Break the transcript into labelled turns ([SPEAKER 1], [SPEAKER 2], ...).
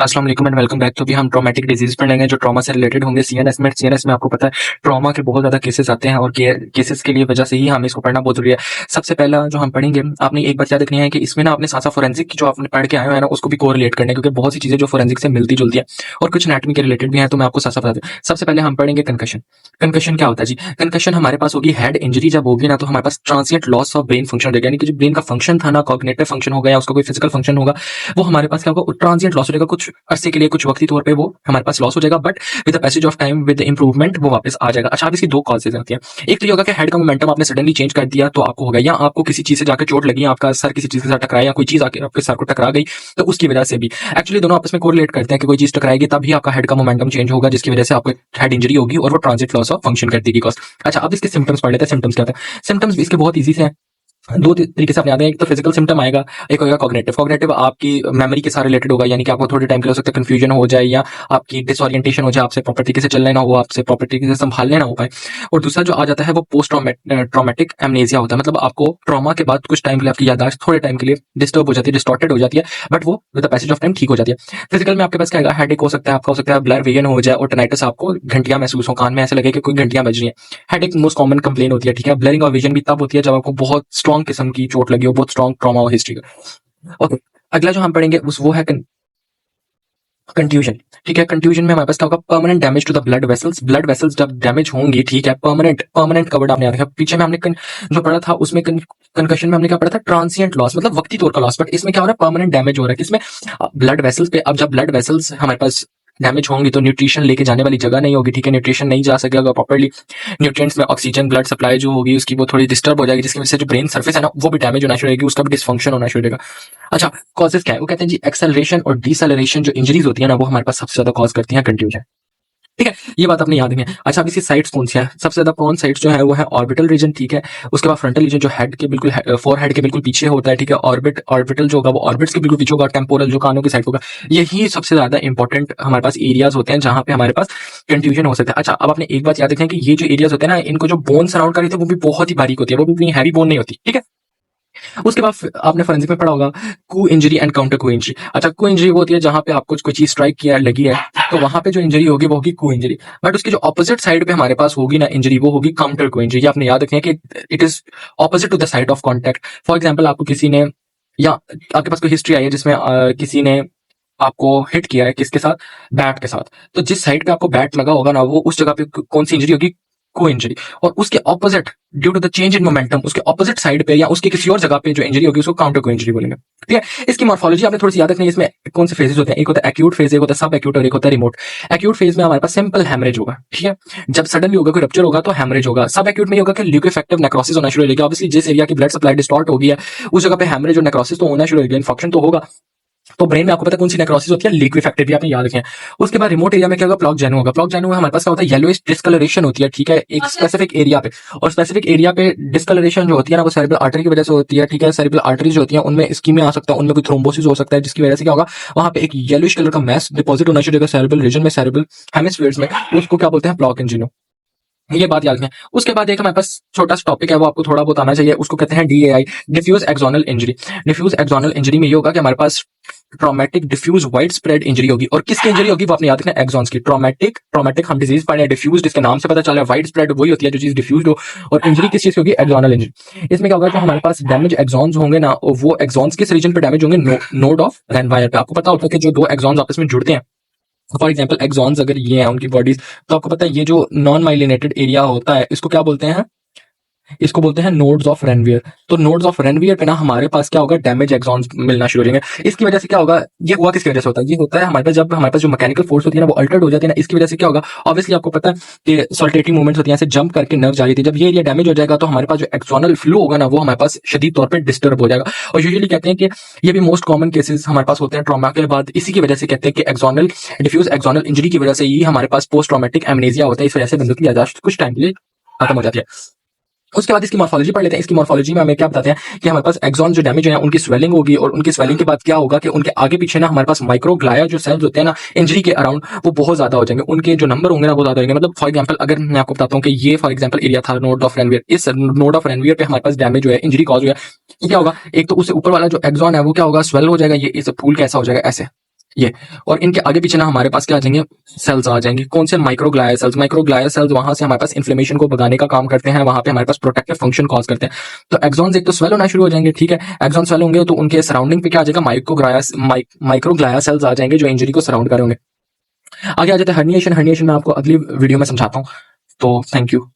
[SPEAKER 1] अस्सलाम वालेकुम and welcome back. तो भी हम ट्रॉमेटिक डिजीज पढ़ेंगे जो ट्रॉमा से रिलेटेड होंगे। सीएनएस में आपको पता है ट्रॉमा के बहुत ज्यादा केसेस आते हैं और केसेस के लिए वजह से ही हमें इसको पढ़ना बहुत जरूरी है। सबसे पहला जो हम पढ़ेंगे, आपने एक बात याद रखनी है कि इसमें ना आपने साथ साथ फोरेंसिक जो आपने पढ़ के आए हो है ना उसको भी कोरिलेट करना है, क्योंकि बहुत सी चीजें जो फोरेंसिक से मिलती जुलती है और कुछ एनाटॉमी के रिलेटेड भी है। तो मैं आपको साथ साथ बता दूं। सबसे पहले हम पढ़ेंगे कंकशन। कंकशन क्या होता है जी? कंकशन हमारे पास होगी हेड इंजरी जब होगी ना, तो हमारे पास transient loss of brain function रहेगा, यानी कि जो ब्रेन का फंक्शन था ना, कॉग्निटिव फंक्शन होगा या उसका कोई फिजिकल फंक्शन होगा, वो हमारे पास क्या होगा, ट्रांसिएंट लॉस हो जाएगा। कुछ अरसे के लिए, कुछ वक्ती तौर पे वो हमारे पास लॉस हो जाएगा, but with the passage of time, with improvement वो वापस आ जाएगा। अच्छा, अब इसकी दो कॉजेज आती हैं। एक तो ये होगा कि हेड का मोमेंटम आपने सडनली चेंज कर दिया तो आपको हो गया, या आपको किसी चीज से जाकर चोट लगी, आपका सर किसी चीज के साथ टकराया या कोई चीज आके आपके सर को टकरा गई, तो उसकी वजह से भी एक्चुअली दोनों आपस में कोरिलेट करते हैं कि कोई चीज टकराएगी तभी आपका हेड का मोमेंटम चेंज होगा, जिसकी वजह से आपको हेड इंजरी होगी और वो ट्रांजिट लॉस ऑफ फंक्शन कर देगी कॉज। अच्छा, अब इसके सिम्टम्स पढ़ लेते हैं। सिम्टम्स क्या होते हैं? सिम्टम्स इसके बहुत ईजी से हैं, दो तरीके से अपने आते हैं। एक तो फिजिकल सिम्टम आएगा, एक होगा कॉग्निटिव। कॉग्निटिव आपकी मेमोरी के साथ रिलेटेड होगा, यानी कि आपको थोड़े टाइम के लिए हो सकता है कंफ्यूजन हो जाए या आपकी डिसओरिएंटेशन हो जाए, आपसे प्रॉपर तरीके से चलना ना हो, आपसे प्रॉपर तरीके से संभालने ना हो पाए। और दूसरा जो आ जाता है वो पोस्ट ट्रॉमेटिक एमनेसिया होता है, मतलब आपको ट्रॉमा के बाद कुछ टाइम के लिए आपकी याददाश्त थोड़े टाइम के लिए डिस्टर्ब हो जाती है, डिस्टॉर्टेड हो जाती है, बट वो with the passage of time ठीक हो जाती है। फिजिकल में आपके पास क्या आएगा? हेडेक हो सकता है, आपका हो सकता है ब्लर विजन हो जाए और टेनाइटिस, आपको घंटियां महसूस हो, कान में ऐसे लगे कि कोई घंटियां बज रही है। हेडेक मोस्ट कॉमन कंप्लेन होती है, ठीक है। ब्लरिंग और विजन भी तब होती है जब आपको बहुत स्ट्रॉन्ग किस्म की चोट लगी हो, बहुत स्ट्रॉन्ग ट्रॉमा हो हिस्ट्री का। ओके, अगला जो हम पढ़ेंगे वो है कंट्यूजन। ठीक है, कंट्यूजन में हमारे पास क्या होगा? Permanent damage to the blood vessels. Blood vessels जब डैमेज होंगी, ठीक है, परमानेंट कवर्ड आपने याद रखा। पीछे में हमने जो पढ़ा था उसमें कंकशन में हमने क्या पढ़ा था? ट्रांसिएंट लॉस, मतलब वक्ती तौर का लॉस, बट इसमें क्या हो रहा है? परमानेंट डैमेज हो रहा है। किसमें? ब्लड वेसल्स पे। अब जब ब्लड वेसल्स हमारे पास डैमेज होंगी तो न्यूट्रिशन लेके जाने वाली जगह नहीं होगी, ठीक है, न्यूट्रिशन नहीं जा सकेगा प्रॉपर्ली, न्यूट्रिएंट्स में ऑक्सीजन ब्लड सप्लाई जो होगी उसकी वो थोड़ी डिस्टर्ब हो जाएगी, जिसकी वजह से जो ब्रेन सर्फेस है ना वो भी डैमेज होना शुरू होगी, उसका भी डिसफंक्शन होना शुरू हो जाएगा। अच्छा, कॉजेस क्या है? वो कहते हैं जी एक्सेलरेशन और डिसेलरेशन जो इंजरीज होती है ना वो हमारे पास सबसे ज्यादा कॉज करती है कंट्यूजन। ठीक है, ये बात अपने याद में है। अच्छा, अब इसकी साइड्स कौन सी है? सबसे ज्यादा प्रोन साइड्स जो है वो है ऑर्बिटल रीजन, ठीक है। उसके बाद फ्रंटल रीजन जो हेड के बिल्कुल फोरहेड के बिल्कुल पीछे होता है, ठीक है। ऑर्बिटल जो होगा वो ऑर्बिट्स के बिल्कुल पीछे होगा। टेम्पोरल जो कानों की साइड होगा, यही सबसे ज्यादा इंपॉर्टेंट हमारे पास एरियाज होते हैं जहां पे हमारे पास कंट्यूजन हो सकता है। अच्छा, अब आपने एक बात याद रखें कि ये जो एरियाज होते हैं ना, इनको जो बोन सराउंड कर रही थी वो भी बहुत ही बारीक होती है, वो भी इतनी हैवी बोन नहीं होती, ठीक है। उसके बाद आपने फोरेंसिक में पढ़ा होगा coup injury and counter coup injury. अच्छा, कू इंजरी वो होती है जहां पे आपको कोई चीज स्ट्राइक किया लगी है तो वहां पे जो इंजरी होगी वो होगी कू इंजरी, बट उसकी जो ऑपोजिट साइड पे हमारे पास होगी ना इंजरी वो होगी काउंटर कू इंजरी। ये आपने याद रखना है कि it is opposite to the side of contact. For example, आपको किसी ने या आपके पास कोई हिस्ट्री आई है जिसमें किसी ने आपको हिट किया है, किसके साथ? बैट के साथ। तो जिस साइड पे आपको बैट लगा होगा ना वो उस जगह पे कौन सी इंजरी होगी? को इंजरी। और उसके opposite, due to the change in momentum, उसके ऑपोजिट साइड पे या उसके किसी और जगह पे जो इंजरी होगी उसको काउंटर को इंजरी बोलेंगे, ठीक है। इसकी मॉर्फोलॉजी आपने थोड़ी सी याद रखनी है। इसमें कौन से फेजेस होते हैं? एक होता है एक्यूट फेज, एक होता है सब एक्यूट और एक होता है रिमोट। एक्यूट फेज में हमारे पास सिंपल हेमरेज होगा, ठीक है। जब सडनली होगा कोई रप्चर होगा तो हेमरेज होगा। सब एक्यूट में होगा कि ल्यूकोफेक्टिव नेक्रोसिस होना शुरू हो जाएगा। ऑब्वियसली जिस एरिया की ब्लड सप्लाई डिस्टॉर्ट हो गई है उस जगह पे हेमरेज और नेक्रोसिस तो होना शुरू हो गया, इन्फेक्शन तो होगा। तो ब्रेन में आपको पता है कौन सी नेक्रोसिस होती है? लिक्विफेक्टिव, भी आपने याद रखें। उसके बाद रिमोट एरिया में क्या होगा? प्लॉक जैनो होगा। प्लॉक जैनो में हमारे पास क्या होता है? येलोइश डिस्कलरेशन होती है, ठीक है, एक स्पेसिफिक एरिया पे। और स्पेसिफिक एरिया पे डिस्कलरेशन जो होती है ना वो सेरेब्रल आर्टरी की वजह से होती है, ठीक है। सेरेब्रल आर्टरीज जो होती है उनमें स्कीमिया आ सकता है, उनमें कोई थ्रोम्बोसिस हो सकता है, जिसकी वजह से क्या होगा? वहां पे एक येलोइश कलर का मैस डिपॉजिट होना शुरू होगा सेरेब्रल रीजन में, सेरेब्रल हेमिस्फीयर्स में। उसको क्या बोलते हैं? प्लॉक एंजिनो। ये बात याद रखें। उसके बाद एक हमारे पास छोटा सा टॉपिक है, वो आपको थोड़ा बहुत आना चाहिए, उसको कहते हैं DAI, diffuse axonal injury. Diffuse axonal injury में ये होगा कि हमारे पास traumatic diffuse widespread injury होगी। और किसकी इंजरी होगी? वो आपने याद रखना, एक्सॉन्स की। ट्रॉमेटिक हम डिजीज पढ़े, डिफ्यूज जिसके नाम से पता चल रहा है, वाइड स्प्रेड वही होती है जो चीज डिफ्यूज हो। और इंजरी किस चीज की होगी? Axonal injury. इसमें क्या होगा कि हमारे पास डैमेज एक्सॉन्स होंगे ना, वो एक्सॉन्स किस रीजन पे डैमेज होंगे? नोड ऑफ रेनवायर पे। आपको पता होता है कि जो दो एक्सॉन्स आपस में जुड़ते हैं, फॉर एग्जाम्पल एक्सॉन्स अगर ये हैं उनकी बॉडीज, तो आपको पता है ये जो नॉन माइलिनेटेड एरिया होता है इसको क्या बोलते हैं? इसको बोलते हैं नोड्स ऑफ रेनवियर। तो नोड्स ऑफ रेनवियर पे ना हमारे पास क्या होगा? डैमेज एक्सॉन्स मिलना शुरू हो जाएंगे। इसकी वजह से क्या होगा? ये हुआ किसकी वजह से होता है? ये होता है हमारे पास जब हमारे पास जो मैकेनिकल फोर्स होती है ना वो अल्टर्ड हो जाती है ना, इसकी वजह से क्या होगा? ऑब्वियसली आपको पता है कि सॉल्टेटरी मूवमेंट्स होती है, ऐसे जंप करके नर्व जा रही थी, जब ये एरिया डैमेज हो जाएगा तो हमारे पास जो एक्सोनल फ्लो होगा ना वो हमारे पास शदीद तौर पर डिस्टर्ब हो जाएगा। और यूजुअली कहते हैं कि ये भी मोस्ट कॉमन केसेस हमारे पास होते हैं ट्रॉमा के बाद। इसी की वजह से कहते हैं कि एक्सोनल डिफ्यूज एक्सोनल इंजरी की वजह से ही हमारे पास पोस्ट ट्रॉमेटिक एमनेसिया होता है। इस वजह से बंदों की याददाश्त कुछ टाइम के लिए खत्म हो जाती है। उसके बाद इसकी मॉर्फोलॉजी पढ़ लेते हैं। इसकी मॉर्फोलॉजी में हमें क्या बताते हैं कि हमारे पास एक्सॉन जो डैमेज है उनकी स्वेलिंग होगी, और उनकी स्वेलिंग के बाद क्या होगा कि उनके आगे पीछे ना हमारे पास माइक्रोग्लाया जो सेल्स होते हैं ना इंजरी के अराउंड, वो बहुत ज्यादा हो जाएंगे। उनके जो नंबर होंगे ना वो ज्यादा होंगे। मतलब फॉर एग्जांपल अगर मैं आपको बताता हूँ कि ये फॉर एग्जांपल एरिया था नोड ऑफ रेनवियर, इस नोड ऑफ रेनवियर पे हमारे पास डैमेज हुआ है, इंजरी कॉज हुआ है, तो क्या होगा? एक तो उससे ऊपर वाला जो एक्सॉन है वो क्या होगा? स्वेल हो जाएगा, ये इस फूल कैसा हो जाएगा? ऐसे ये। और इनके आगे पीछे ना हमारे पास क्या आ जाएंगे, सेल्स आ जाएंगे। कौन से, माइक्रोग्लाया सेल्स। माइक्रोग्लाया सेल्स वहां से हमारे पास इन्फ्लेमेशन को भगाने का काम करते हैं, वहां पे हमारे पास प्रोटेक्टिव फंक्शन कॉज करते हैं। तो एक्सॉन्स एक तो स्वेल होना शुरू हो जाएंगे, ठीक है। एक्सॉन स्वेल होंगे तो उनके सराउंडिंग पे क्या आ जाएगा, माइक्रोग्लाया सेल्स आ जाएंगे जो इंजरी को सराउंड कर रहे होंगे। आगे आ जाते हैं हर्निएशन। हर्निएशन मैं आपको अगली वीडियो में समझाता हूँ। तो थैंक यू।